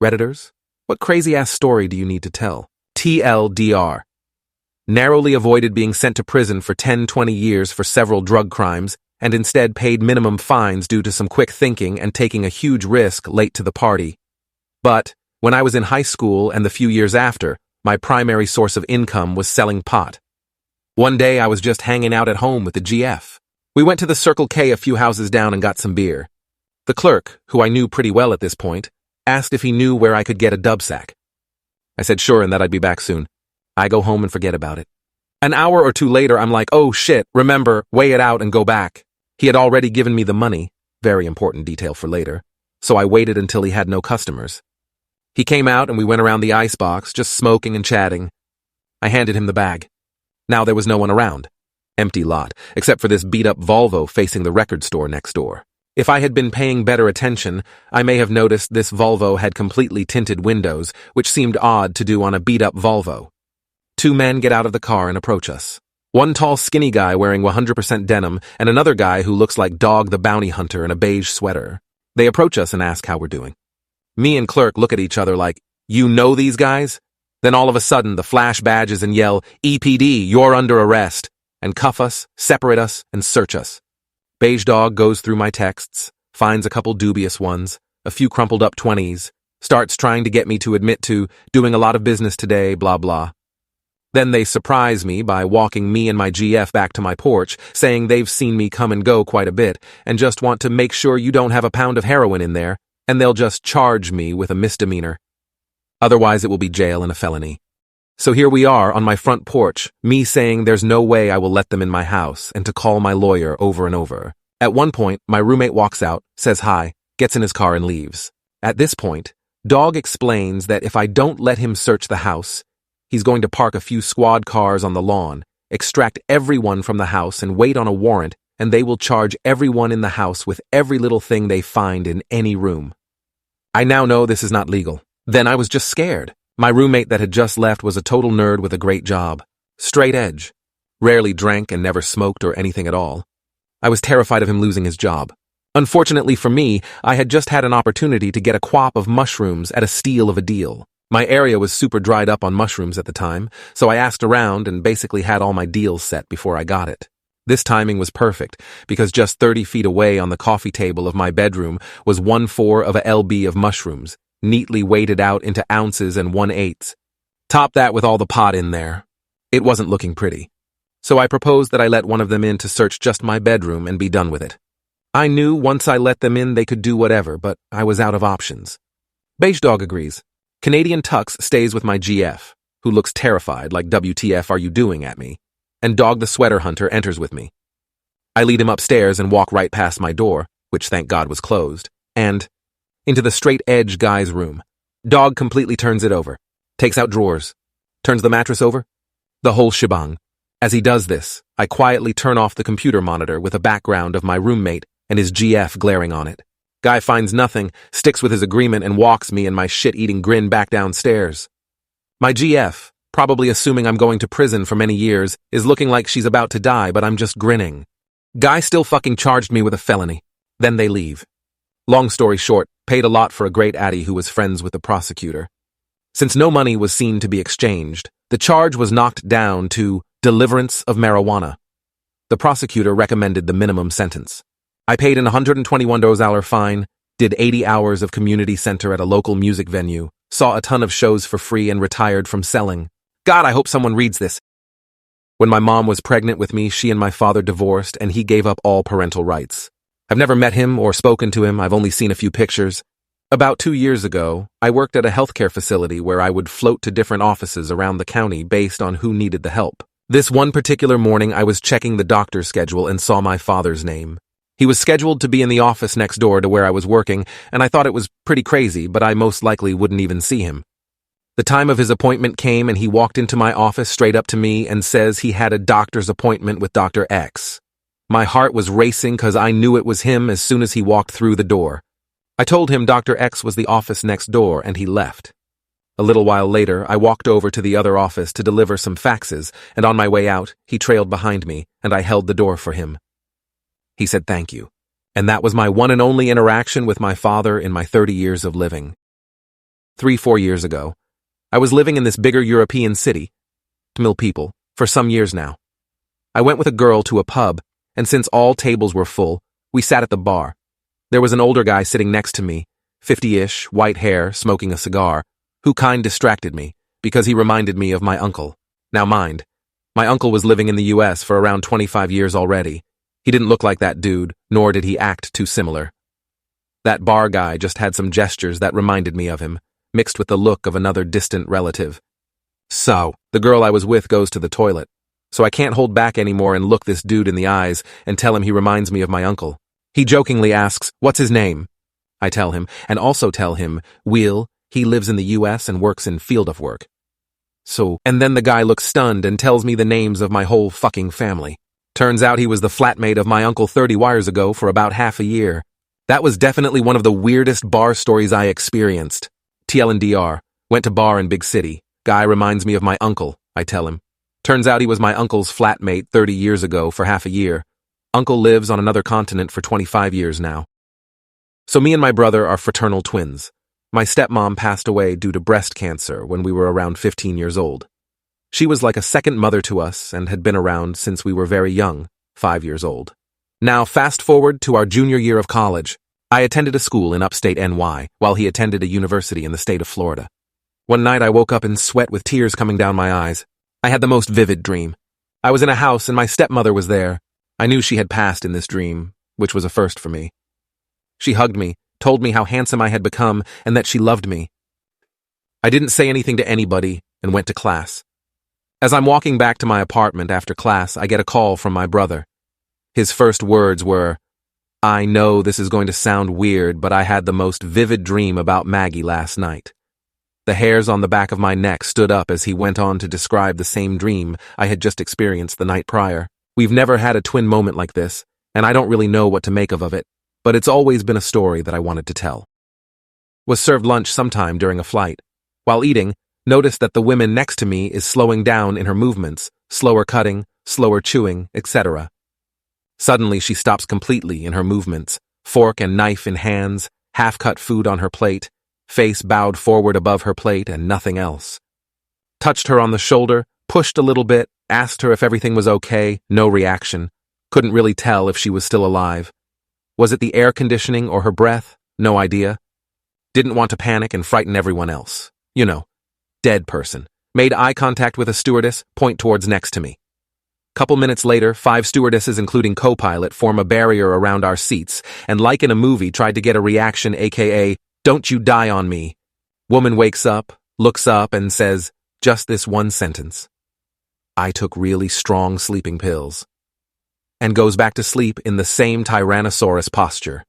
Redditors, what crazy-ass story do you need to tell? TLDR. Narrowly avoided being sent to prison for 10-20 years for several drug crimes, and instead paid minimum fines due to some quick thinking and taking a huge risk late to the party. But, when I was in high school and the few years after, my primary source of income was selling pot. One day I was just hanging out at home with the GF. We went to the Circle K a few houses down and got some beer. The clerk, who I knew pretty well at this point, asked if he knew where I could get a dub sack. I said sure and that I'd be back soon. I go home and forget about it. An hour or two later, I'm like, oh shit, remember, weigh it out and go back. He had already given me the money, very important detail for later, so I waited until he had no customers. He came out and we went around the icebox, just smoking and chatting. I handed him the bag. Now there was no one around. Empty lot, except for this beat-up Volvo facing the record store next door. If I had been paying better attention, I may have noticed this Volvo had completely tinted windows, which seemed odd to do on a beat-up Volvo. Two men get out of the car and approach us. One tall, skinny guy wearing 100% denim, and another guy who looks like Dog the Bounty Hunter in a beige sweater. They approach us and ask how we're doing. Me and Clerk look at each other like, you know these guys? Then all of a sudden, the flash badges and yell, EPD, you're under arrest, and cuff us, separate us, and search us. Beige Dog goes through my texts, finds a couple dubious ones, a few crumpled up 20s, starts trying to get me to admit to doing a lot of business today, blah blah. Then they surprise me by walking me and my GF back to my porch, saying they've seen me come and go quite a bit, and just want to make sure you don't have a pound of heroin in there, and they'll just charge me with a misdemeanor. Otherwise it will be jail and a felony. So here we are on my front porch, me saying there's no way I will let them in my house, and to call my lawyer over and over. At one point, my roommate walks out, says hi, gets in his car and leaves. At this point, Dog explains that if I don't let him search the house, he's going to park a few squad cars on the lawn, extract everyone from the house and wait on a warrant, and they will charge everyone in the house with every little thing they find in any room. I now know this is not legal. Then I was just scared. My roommate that had just left was a total nerd with a great job. Straight edge. Rarely drank and never smoked or anything at all. I was terrified of him losing his job. Unfortunately for me, I had just had an opportunity to get a quap of mushrooms at a steal of a deal. My area was super dried up on mushrooms at the time, so I asked around and basically had all my deals set before I got it. This timing was perfect, because just 30 feet away on the coffee table of my bedroom was 1/4 of a lb of mushrooms, neatly weighted out into ounces and 1/8. Top that with all the pot in there. It wasn't looking pretty. So I proposed that I let one of them in to search just my bedroom and be done with it. I knew once I let them in they could do whatever, but I was out of options. Beige Dog agrees. Canadian Tux stays with my GF, who looks terrified like WTF are you doing at me, and Dog the Sweater Hunter enters with me. I lead him upstairs and walk right past my door, which thank God was closed, and into the straight edge guy's room. Dog completely turns it over, takes out drawers, turns the mattress over, the whole shebang. As he does this, I quietly turn off the computer monitor with a background of my roommate and his GF glaring on it. Guy finds nothing, sticks with his agreement, and walks me and my shit-eating grin back downstairs. My GF, probably assuming I'm going to prison for many years, is looking like she's about to die, but I'm just grinning. Guy still fucking charged me with a felony. Then they leave. Long story short, paid a lot for a great addy who was friends with the prosecutor. Since no money was seen to be exchanged, the charge was knocked down to deliverance of marijuana. The prosecutor recommended the minimum sentence. I paid an $121 fine, did 80 hours of community center at a local music venue, saw a ton of shows for free and retired from selling. God, I hope someone reads this. When my mom was pregnant with me, she and my father divorced and he gave up all parental rights. I've never met him or spoken to him, I've only seen a few pictures. About 2 years ago, I worked at a healthcare facility where I would float to different offices around the county based on who needed the help. This one particular morning, I was checking the doctor's schedule and saw my father's name. He was scheduled to be in the office next door to where I was working, and I thought it was pretty crazy, but I most likely wouldn't even see him. The time of his appointment came and he walked into my office straight up to me and says he had a doctor's appointment with Dr. X. My heart was racing because I knew it was him as soon as he walked through the door. I told him Dr. X was the office next door and he left. A little while later, I walked over to the other office to deliver some faxes, and on my way out, he trailed behind me and I held the door for him. He said thank you, and that was my one and only interaction with my father in my 30 years of living. 3-4 years ago. I was living in this bigger European city, mill people, for some years now. I went with a girl to a pub, and since all tables were full, we sat at the bar. There was an older guy sitting next to me, 50-ish, white hair, smoking a cigar, who kind distracted me, because he reminded me of my uncle. Now mind, my uncle was living in the US for around 25 years already. He didn't look like that dude, nor did he act too similar. That bar guy just had some gestures that reminded me of him, mixed with the look of another distant relative. So, the girl I was with goes to the toilet, so I can't hold back anymore and look this dude in the eyes and tell him he reminds me of my uncle. He jokingly asks, "What's his name?" I tell him, and also tell him, "Will, he lives in the US and works in field of work." And then the guy looks stunned and tells me the names of my whole fucking family. Turns out he was the flatmate of my uncle 30 years ago for about half a year. That was definitely one of the weirdest bar stories I experienced. TLDR, went to bar in big city. Guy reminds me of my uncle, I tell him. Turns out he was my uncle's flatmate 30 years ago for half a year. Uncle lives on another continent for 25 years now. So me and my brother are fraternal twins. My stepmom passed away due to breast cancer when we were around 15 years old. She was like a second mother to us and had been around since we were very young, 5 years old. Now fast forward to our junior year of college. I attended a school in upstate NY while he attended a university in the state of Florida. One night I woke up in sweat with tears coming down my eyes. I had the most vivid dream. I was in a house and my stepmother was there. I knew she had passed in this dream, which was a first for me. She hugged me, told me how handsome I had become and that she loved me. I didn't say anything to anybody and went to class. As I'm walking back to my apartment after class, I get a call from my brother. His first words were, "I know this is going to sound weird, but I had the most vivid dream about Maggie last night." The hairs on the back of my neck stood up as he went on to describe the same dream I had just experienced the night prior. We've never had a twin moment like this, and I don't really know what to make of it, but it's always been a story that I wanted to tell. Was served lunch sometime during a flight. While eating, noticed that the woman next to me is slowing down in her movements, slower cutting, slower chewing, etc. Suddenly she stops completely in her movements, fork and knife in hands, half-cut food on her plate, face bowed forward above her plate and nothing else. Touched her on the shoulder, pushed a little bit, asked her if everything was okay, no reaction. Couldn't really tell if she was still alive. Was it the air conditioning or her breath? No idea. Didn't want to panic and frighten everyone else. You know, dead person. Made eye contact with a stewardess, point towards next to me. Couple minutes later, 5 stewardesses including co-pilot form a barrier around our seats and like in a movie tried to get a reaction aka, "Don't you die on me." Woman wakes up, looks up and says, just this one sentence. "I took really strong sleeping pills." And goes back to sleep in the same Tyrannosaurus posture.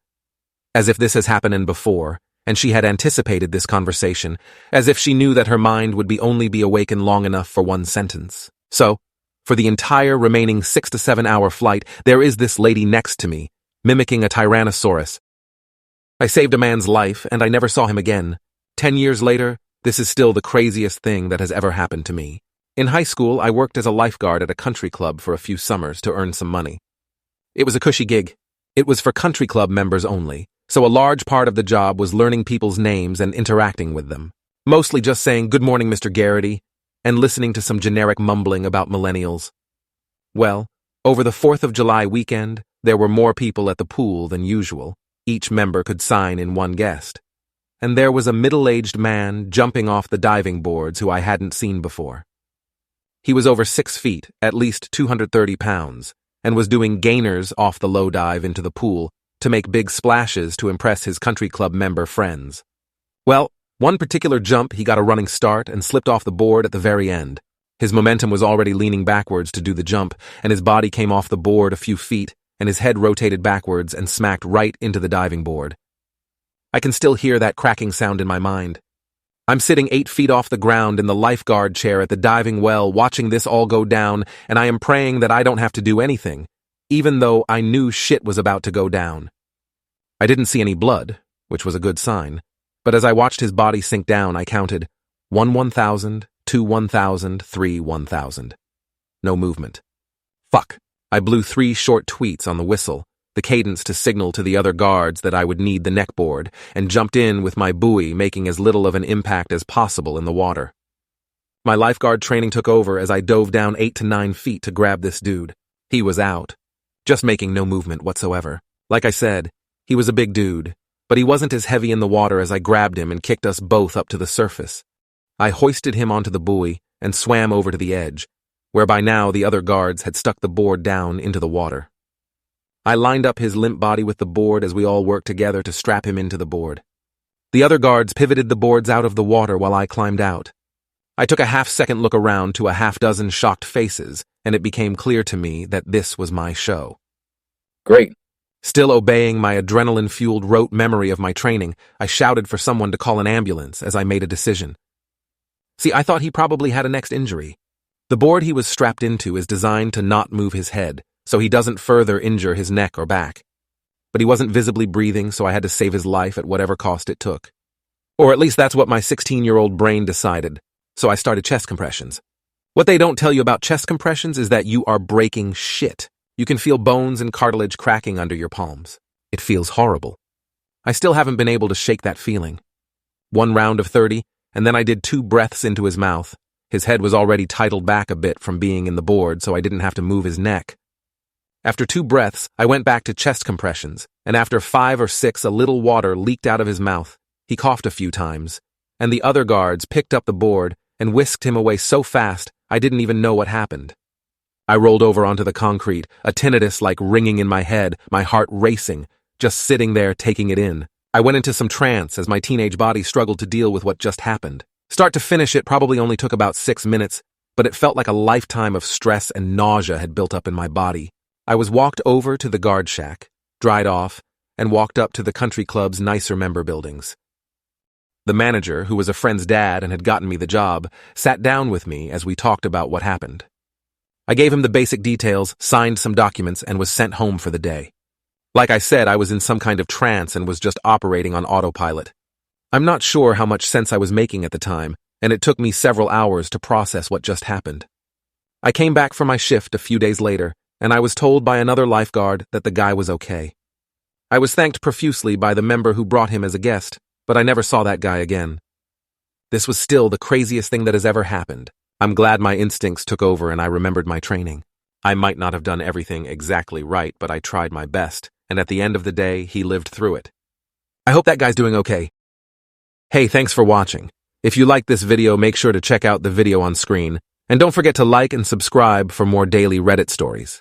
As if this has happened before, and she had anticipated this conversation, as if she knew that her mind would only be awakened long enough for one sentence. So, for the entire remaining 6 to 7 hour flight, there is this lady next to me, mimicking a Tyrannosaurus. I saved a man's life, and I never saw him again. 10 years later, this is still the craziest thing that has ever happened to me. In high school, I worked as a lifeguard at a country club for a few summers to earn some money. It was a cushy gig. It was for country club members only, so a large part of the job was learning people's names and interacting with them. Mostly just saying, "Good morning, Mr. Garrity," and listening to some generic mumbling about millennials. Well, over the 4th of July weekend, there were more people at the pool than usual. Each member could sign in one guest. And there was a middle-aged man jumping off the diving boards who I hadn't seen before. He was over 6 feet, at least 230 pounds, and was doing gainers off the low dive into the pool to make big splashes to impress his country club member friends. Well, one particular jump he got a running start and slipped off the board at the very end. His momentum was already leaning backwards to do the jump, and his body came off the board a few feet, and his head rotated backwards and smacked right into the diving board. I can still hear that cracking sound in my mind. I'm sitting 8 feet off the ground in the lifeguard chair at the diving well watching this all go down, and I am praying that I don't have to do anything, even though I knew shit was about to go down. I didn't see any blood, which was a good sign, but as I watched his body sink down, I counted 1 1,000, 2 1,000, 3 1,000. No movement. Fuck. I blew 3 short tweets on the whistle, the cadence to signal to the other guards that I would need the neckboard, and jumped in with my buoy, making as little of an impact as possible in the water. My lifeguard training took over as I dove down 8 to 9 feet to grab this dude. He was out, just making no movement whatsoever. Like I said, he was a big dude, but he wasn't as heavy in the water as I grabbed him and kicked us both up to the surface. I hoisted him onto the buoy and swam over to the edge, where by now the other guards had stuck the board down into the water. I lined up his limp body with the board as we all worked together to strap him into the board. The other guards pivoted the boards out of the water while I climbed out. I took a half-second look around to a half-dozen shocked faces, and it became clear to me that this was my show. Great. Still obeying my adrenaline-fueled rote memory of my training, I shouted for someone to call an ambulance as I made a decision. See, I thought he probably had a next injury. The board he was strapped into is designed to not move his head, so he doesn't further injure his neck or back. But he wasn't visibly breathing, so I had to save his life at whatever cost it took. Or at least that's what my 16-year-old brain decided, so I started chest compressions. What they don't tell you about chest compressions is that you are breaking shit. You can feel bones and cartilage cracking under your palms. It feels horrible. I still haven't been able to shake that feeling. 1 round of 30, and then I did 2 breaths into his mouth. His head was already titled back a bit from being in the board, so I didn't have to move his neck. After 2 breaths, I went back to chest compressions, and after 5 or 6, a little water leaked out of his mouth. He coughed a few times, and the other guards picked up the board and whisked him away so fast I didn't even know what happened. I rolled over onto the concrete, a tinnitus like ringing in my head, my heart racing, just sitting there taking it in. I went into some trance as my teenage body struggled to deal with what just happened. Start to finish, it probably only took about 6 minutes, but it felt like a lifetime of stress and nausea had built up in my body. I was walked over to the guard shack, dried off, and walked up to the country club's nicer member buildings. The manager, who was a friend's dad and had gotten me the job, sat down with me as we talked about what happened. I gave him the basic details, signed some documents, and was sent home for the day. Like I said, I was in some kind of trance and was just operating on autopilot. I'm not sure how much sense I was making at the time, and it took me several hours to process what just happened. I came back from my shift a few days later, and I was told by another lifeguard that the guy was okay. I was thanked profusely by the member who brought him as a guest, but I never saw that guy again. This was still the craziest thing that has ever happened. I'm glad my instincts took over and I remembered my training. I might not have done everything exactly right, but I tried my best, and at the end of the day, he lived through it. I hope that guy's doing okay. Hey, thanks for watching. If you liked this video, make sure to check out the video on screen, and don't forget to like and subscribe for more daily Reddit stories.